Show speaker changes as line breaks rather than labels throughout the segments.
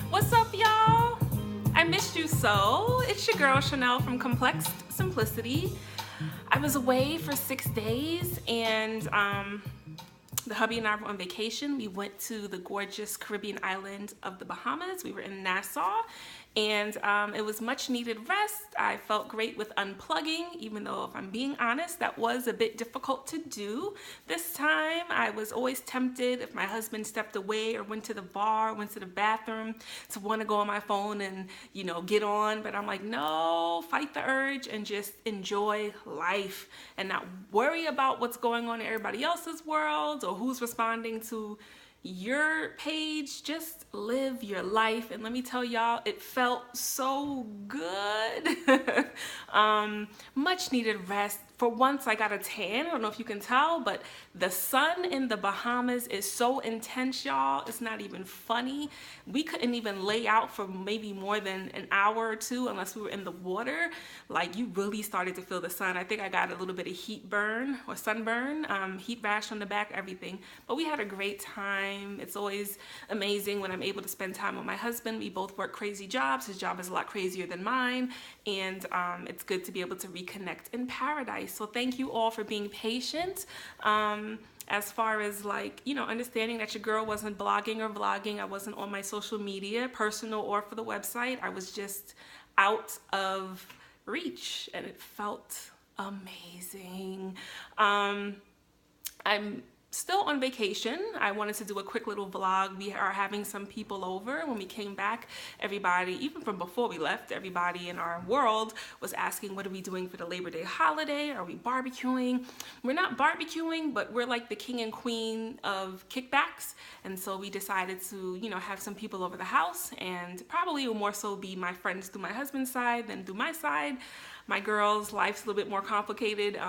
What's up, y'all? I missed you so. It's your girl Chanel from Complex Simplicity. I was away for 6 days, and the hubby and I were on vacation. We went to the gorgeous Caribbean island of the Bahamas. We were in Nassau, and it was much needed rest. I felt great with unplugging, even though, if I'm being honest, that was a bit difficult to do this time. I was always tempted, if my husband stepped away or went to the bar, went to the bathroom, to want to go on my phone and, you know, get on. But I'm like, no, fight the urge and just enjoy life and not worry about what's going on in everybody else's world or who's responding to your page. Just live your life. And let me tell y'all, it felt so good. Much needed rest. For once, I got a tan. I don't know if you can tell, but the sun in the Bahamas is so intense, y'all. It's not even funny. We couldn't even lay out for maybe more than an hour or two unless we were in the water. Like, you really started to feel the sun. I think I got a little bit of heat burn or sunburn, heat rash on the back, everything. But we had a great time. It's always amazing when I'm able to spend time with my husband. We both work crazy jobs. His job is a lot crazier than mine. And it's good to be able to reconnect in paradise. So thank you all for being patient. As far as, like, you know, understanding that your girl wasn't blogging or vlogging. I wasn't on my social media, personal or for the website. I was just out of reach, and it felt amazing. I'm still on vacation. I wanted to do a quick little vlog. We are having some people over. When we came back, everybody, even from before we left, everybody in our world was asking, what are we doing for the Labor Day holiday? Are we barbecuing? We're not barbecuing, but we're like the king and queen of kickbacks. And so we decided to, you know, have some people over the house, and probably will more so be my friends through my husband's side than through my side. My girl's life's a little bit more complicated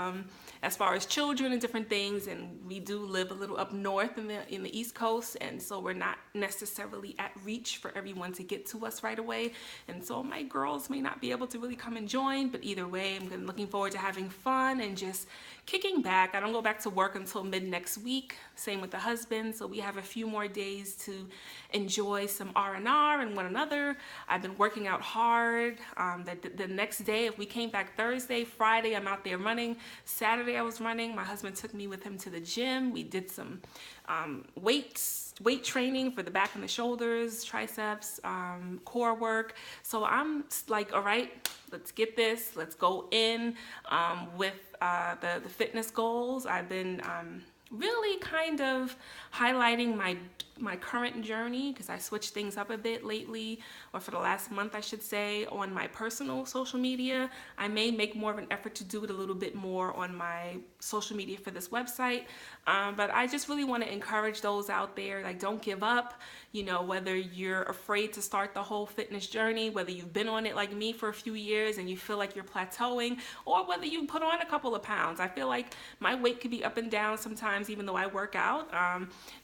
as far as children and different things, and we do live a little up north in the East Coast, and so we're not necessarily at reach for everyone to get to us right away, and so my girls may not be able to really come and join. But either way, I'm looking forward to having fun and just kicking back. I don't go back to work until mid next week. Same with the husband, so we have a few more days to enjoy some R&R and one another. I've been working out hard. The next day, if we came back Thursday, Friday, I'm out there running. Saturday, I was running. My husband took me with him to the gym. We did some weight training for the back and the shoulders, triceps, core work. So I'm like, all right, let's get this. Let's go in with the fitness goals. I've been really kind of highlighting my current journey, because I switched things up a bit lately, or for the last month I should say, on my personal social media. I may make more of an effort to do it a little bit more on my social media for this website, but I just really want to encourage those out there, like, don't give up. You know, whether you're afraid to start the whole fitness journey, whether you've been on it like me for a few years and you feel like you're plateauing, or whether you put on a couple of pounds. I feel like my weight could be up and down sometimes, even though I work out.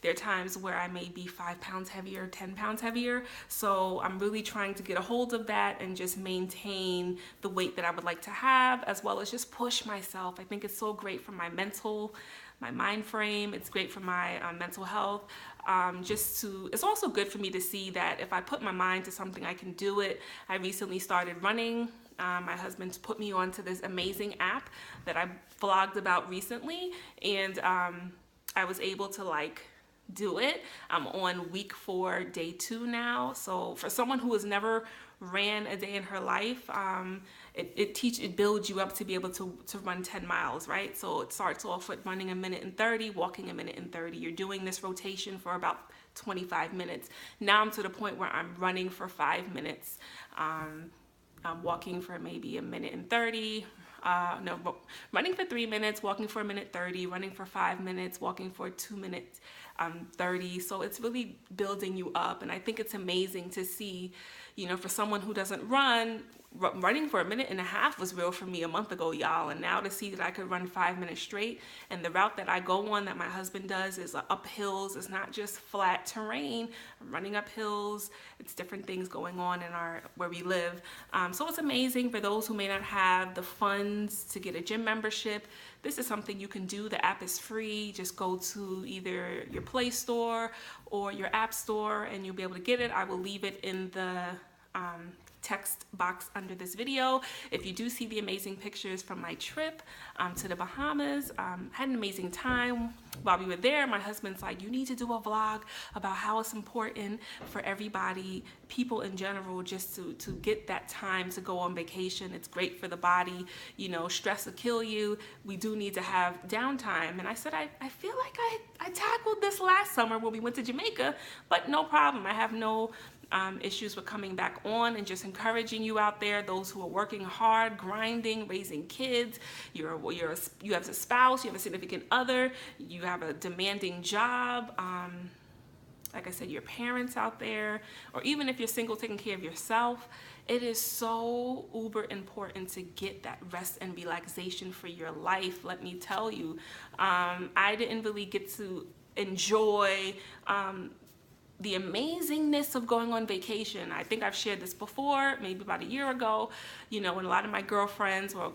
There are times where I may be 5 pounds heavier, 10 pounds heavier. So I'm really trying to get a hold of that and just maintain the weight that I would like to have, as well as just push myself. I think it's so great for my mind frame. It's great for my mental health. It's also good for me to see that if I put my mind to something, I can do it. I recently started running My husband put me onto this amazing app that I vlogged about recently, and I was able to do it. I'm on week 4, day 2 now. So for someone who has never ran a day in her life, it builds you up to be able to run 10 miles, right? So it starts off with running 1:30, walking 1:30. You're doing this rotation for about 25 minutes. Now I'm to the point where I'm running for 5 minutes. I'm walking for maybe 1:30. Running for 3 minutes, walking for 1:30, running for 5 minutes, walking for 2 minutes 30. So it's really building you up, and I think it's amazing to see, for someone who doesn't run, running for 1.5 minutes was real for me a month ago, y'all, and now to see that I could run 5 minutes straight, and the route that I go on that my husband does is up hills. It's not just flat terrain. I'm running up hills. It's different things going on in where we live. So it's amazing for those who may not have the funds to get a gym membership. This is something you can do. The app is free. Just go to either your Play Store or your App Store and you'll be able to get it. I will leave it in the text box under this video. If you do see the amazing pictures from my trip to the Bahamas, had an amazing time while we were there. My husband's like, you need to do a vlog about how it's important for everybody, people in general, just to get that time to go on vacation. It's great for the body. Stress will kill you. We do need to have downtime. And I said, I feel like I tackled this last summer when we went to Jamaica, but no problem. I have no issues with coming back on, and just encouraging you out there, those who are working hard, grinding, raising kids. You have a spouse, you have a significant other, you have a demanding job. Like I said, your parents out there, or even if you're single, taking care of yourself. It is so uber important to get that rest and relaxation for your life. Let me tell you, I didn't really get to enjoy the amazingness of going on vacation. I think I've shared this before, maybe about a year ago, when a lot of my girlfriends were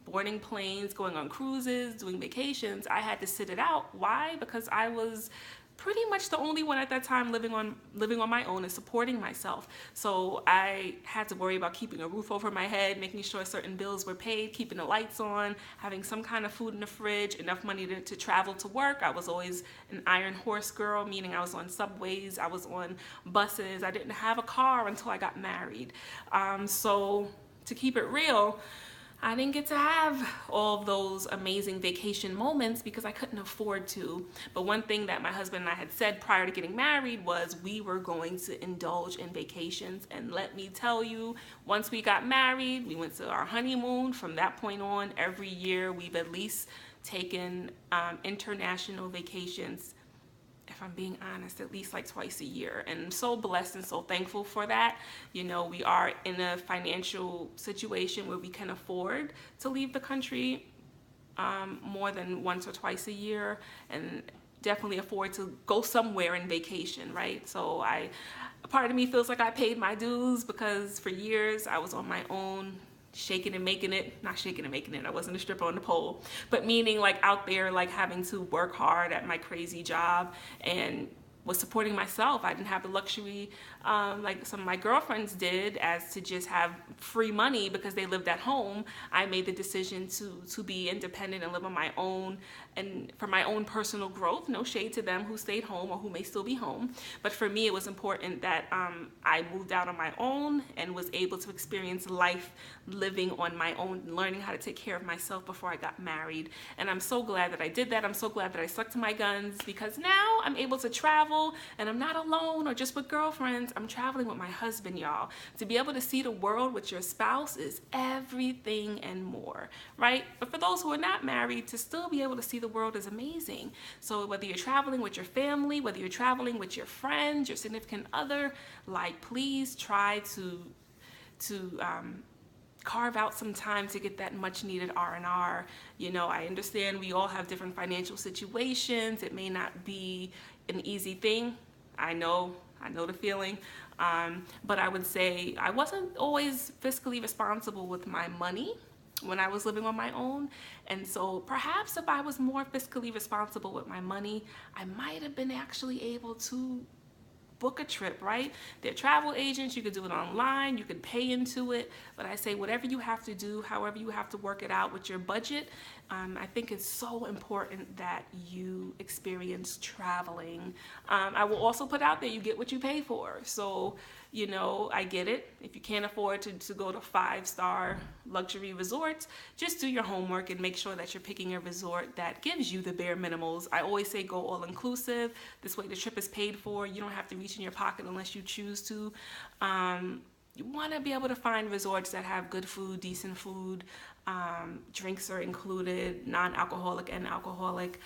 boarding planes, going on cruises, doing vacations. I had to sit it out. Why? Because I was pretty much the only one at that time living on my own and supporting myself. So I had to worry about keeping a roof over my head, making sure certain bills were paid, keeping the lights on, having some kind of food in the fridge, enough money to travel to work. I was always an iron horse girl, meaning I was on subways, I was on buses. I didn't have a car until I got married. So to keep it real, I didn't get to have all of those amazing vacation moments because I couldn't afford to. But one thing that my husband and I had said prior to getting married was we were going to indulge in vacations. And let me tell you, once we got married, we went to our honeymoon. From that point on, every year we've at least taken international vacations, if I'm being honest, at least twice a year. And I'm so blessed and so thankful for that. We are in a financial situation where we can afford to leave the country more than once or twice a year, and definitely afford to go somewhere in vacation, right? So a part of me feels like I paid my dues, because for years I was on my own, shaking and making it. Not shaking and making it, I wasn't a stripper on the pole, but meaning out there, having to work hard at my crazy job and was supporting myself. I didn't have the luxury like some of my girlfriends did, as to just have free money because they lived at home. I made the decision to be independent and live on my own, and for my own personal growth. No shade to them who stayed home or who may still be home, but for me it was important that I moved out on my own and was able to experience life living on my own, learning how to take care of myself before I got married. And I'm so glad that I did that. I'm so glad that I stuck to my guns, because now I'm able to travel, and I'm not alone or just with girlfriends. I'm traveling with my husband, y'all. To be able to see the world with your spouse is everything and more, right? But for those who are not married, to still be able to see the world is amazing. So whether you're traveling with your family, whether you're traveling with your friends, your significant other, please try to carve out some time to get that much needed R&R. I understand we all have different financial situations. It may not be an easy thing. I know the feeling. But I would say I wasn't always fiscally responsible with my money when I was living on my own. And so perhaps if I was more fiscally responsible with my money, I might have been actually able to book a trip, right? They're travel agents. You could do it online. You could pay into it. But I say whatever you have to do, however you have to work it out with your budget, I think it's so important that you experience traveling. I will also put out there, you get what you pay for. So, you know, I get it. If you can't afford to go to 5-star luxury resorts, just do your homework and make sure that you're picking a resort that gives you the bare minimals. I always say go all inclusive. This way the trip is paid for. You don't have to reach in your pocket unless you choose to. You want to be able to find resorts that have good food, decent food. Drinks are included, non-alcoholic and alcoholic.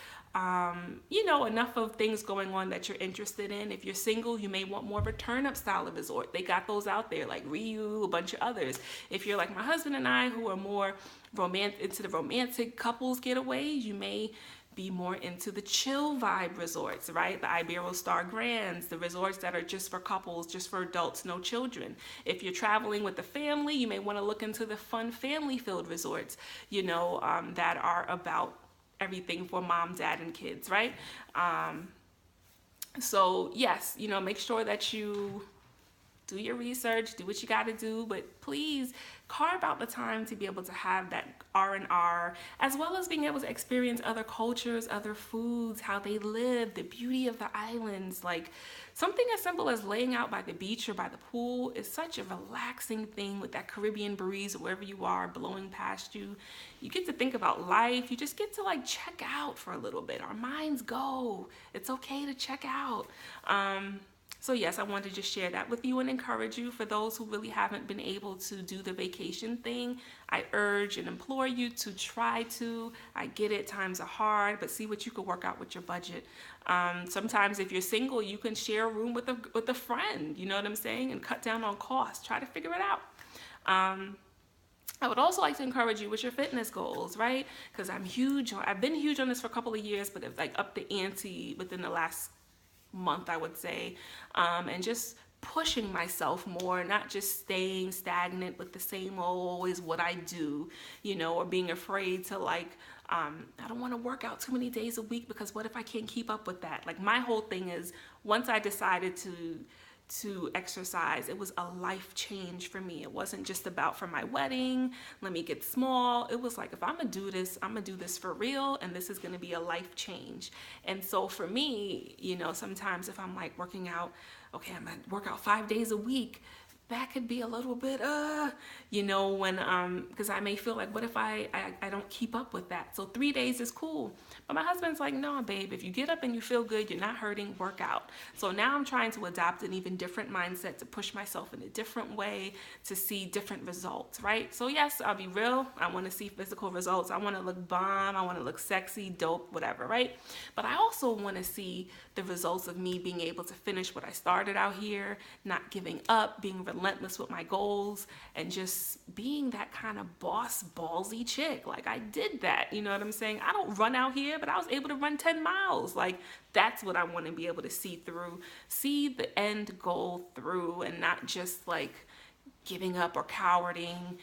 You know, enough of things going on that you're interested in. If you're single, you may want more of a turn-up style of resort. They got those out there, like Ryu, a bunch of others. If you're like my husband and I, who are more into the romantic couples getaways, you may be more into the chill vibe resorts, right? The Iberostar Grands, the resorts that are just for couples, just for adults, no children. If you're traveling with the family, you may want to look into the fun family-filled resorts, you know, that are about everything for mom, dad, and kids, right? So yes, you know, make sure that you do your research, do what you got to do, but please carve out the time to be able to have that R&R, as well as being able to experience other cultures, other foods, how they live, the beauty of the islands. Like something as simple as laying out by the beach or by the pool is such a relaxing thing with that Caribbean breeze, wherever you are, blowing past you. You get to think about life. You just get to like check out for a little bit. Our minds go. It's okay to check out. So yes, I wanted to just share that with you and encourage you. For those who really haven't been able to do the vacation thing, I urge and implore you to try to. I get it, times are hard, but see what you can work out with your budget. Sometimes if you're single, you can share a room with a friend, you know what I'm saying, and cut down on costs. Try to figure it out. I would also like to encourage you with your fitness goals, right? Because I've been huge on this for a couple of years, but it's like up the ante within the last month, I would say, and just pushing myself more, not just staying stagnant with the same old, always what I do, you know, or being afraid to like, I don't want to work out too many days a week because what if I can't keep up with that? Like my whole thing is once I decided to exercise, it was a life change for me. It wasn't just about for my wedding, let me get small. It was like, if I'm gonna do this, I'm gonna do this for real, and this is gonna be a life change. And so for me, you know, sometimes if I'm like working out, okay, I'm gonna work out 5 days a week, that could be a little bit, you know, when, because I may feel like, what if I don't keep up with that? So 3 days is cool. But my husband's like, no, babe, if you get up and you feel good, you're not hurting, work out. So now I'm trying to adopt an even different mindset to push myself in a different way to see different results, right? So yes, I'll be real. I want to see physical results. I want to look bomb. I want to look sexy, dope, whatever, right? But I also want to see the results of me being able to finish what I started out here, not giving up, being relentless with my goals, and just being that kind of boss, ballsy chick. Like I did that, you know what I'm saying? I don't run out here, but I was able to run 10 miles. Like that's what I want to be able to see through, see the end goal through, and not just like giving up or cowarding,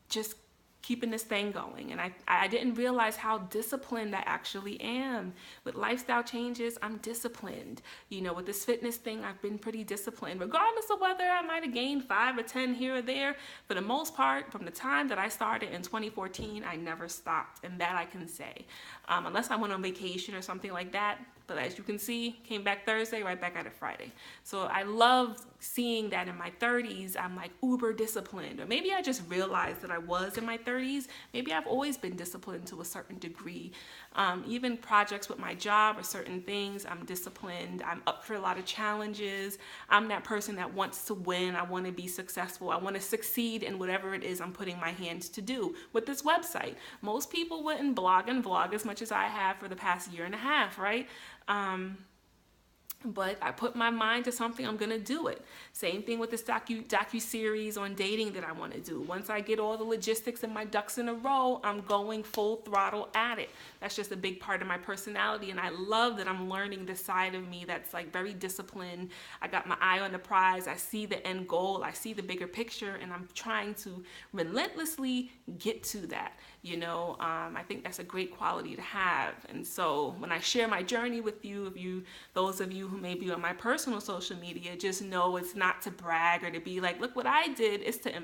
just keeping this thing going. And I didn't realize how disciplined I actually am. With lifestyle changes, I'm disciplined. You know, with this fitness thing, I've been pretty disciplined. Regardless of whether I might have gained 5 or 10 here or there, for the most part, from the time that I started in 2014, I never stopped. And that I can say. Unless I went on vacation or something like that. But as you can see, came back Thursday, right back at it Friday. So I love seeing that in my 30s, I'm like uber disciplined. Or maybe I just realized that I was in my 30s. Maybe I've always been disciplined to a certain degree. Even projects with my job or certain things, I'm disciplined. I'm up for a lot of challenges. I'm that person that wants to win. I want to be successful. I want to succeed in whatever it is I'm putting my hands to do. With this website, most people wouldn't blog and vlog as much as I have for the past year and a half, right? But I put my mind to something, I'm gonna do it. Same thing with this docu-series on dating that I want to do. Once I get all the logistics and my ducks in a row, I'm going full throttle at it. That's just a big part of my personality, and I love that I'm learning this side of me that's like very disciplined. I got my eye on the prize. I see the end goal. I see the bigger picture, and I'm trying to relentlessly get to that. You know, I think that's a great quality to have. And so when I share my journey with you, those of you who may be on my personal social media just know it's not to brag or to be like, look what I did. It's to